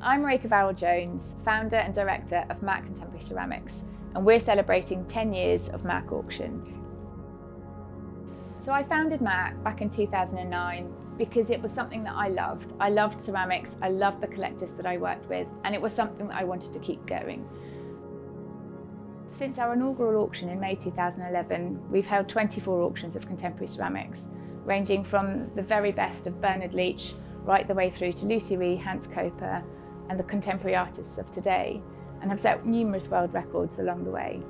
I'm Marijke Varrall-Jones, founder and director of Maak Contemporary Ceramics, and we're celebrating 10 years of Maak auctions. So I founded Maak back in 2009 because it was something that I loved. I loved ceramics, I loved the collectors that I worked with, and it was something that I wanted to keep going. Since our inaugural auction in May 2011, we've held 24 auctions of contemporary ceramics, ranging from the very best of Bernard Leach right the way through to Lucy Ree, Hans Koper, and the contemporary artists of today, and have set numerous world records along the way.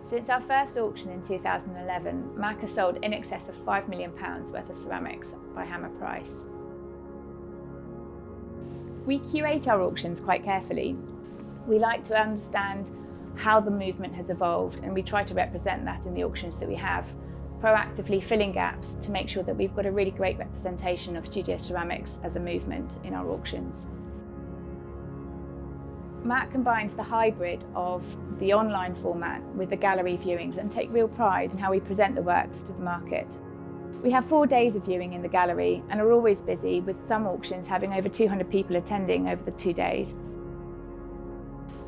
Since our first auction in 2011, Maak has sold in excess of £5 million worth of ceramics by hammer price. We curate our auctions quite carefully. We like to understand how the movement has evolved, and we try to represent that in the auctions that we have, proactively filling gaps to make sure that we've got a really great representation of studio ceramics as a movement in our auctions. Maak combines the hybrid of the online format with the gallery viewings and take real pride in how we present the works to the market. We have 4 days of viewing in the gallery and are always busy, with some auctions having over 200 people attending over the 2 days.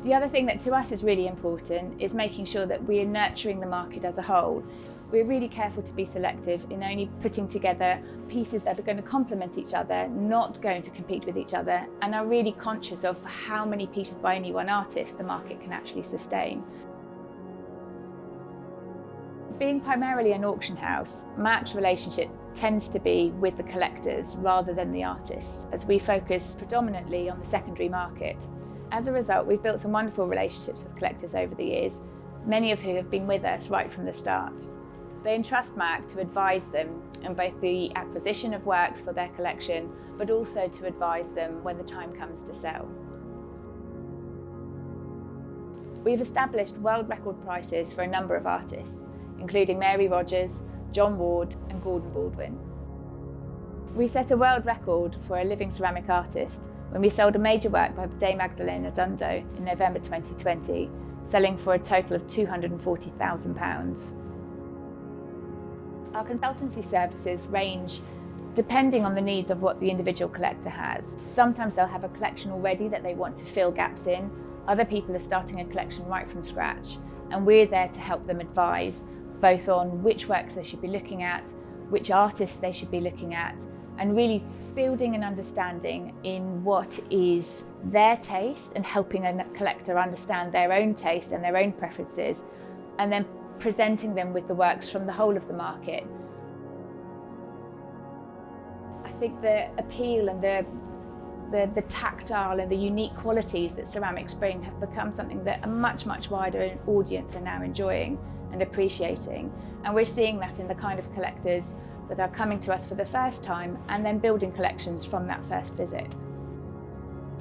The other thing that to us is really important is making sure that we are nurturing the market as a whole. We're really careful to be selective in only putting together pieces that are going to complement each other, not going to compete with each other, and are really conscious of how many pieces by any one artist the market can actually sustain. Being primarily an auction house, Maak's relationship tends to be with the collectors rather than the artists, as we focus predominantly on the secondary market. As a result, we've built some wonderful relationships with collectors over the years, many of who have been with us right from the start. They entrust Maak to advise them in both the acquisition of works for their collection, but also to advise them when the time comes to sell. We've established world record prices for a number of artists, including Mary Rogers, John Ward and Gordon Baldwin. We set a world record for a living ceramic artist when we sold a major work by Dame Magdalena Dundo in November 2020, selling for a total of £240,000. Our consultancy services range depending on the needs of what the individual collector has. Sometimes they'll have a collection already that they want to fill gaps in. Other people are starting a collection right from scratch, and we're there to help them advise both on which works they should be looking at, which artists they should be looking at, and really building an understanding in what is their taste and helping a collector understand their own taste and their own preferences, and then presenting them with the works from the whole of the market. I think the appeal and the tactile and the unique qualities that ceramics bring have become something that a much wider audience are now enjoying and appreciating. And we're seeing that in the kind of collectors that are coming to us for the first time and then building collections from that first visit.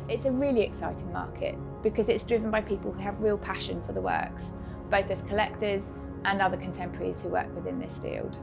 It's a really exciting market because it's driven by people who have real passion for the works, both as collectors and other contemporaries who work within this field.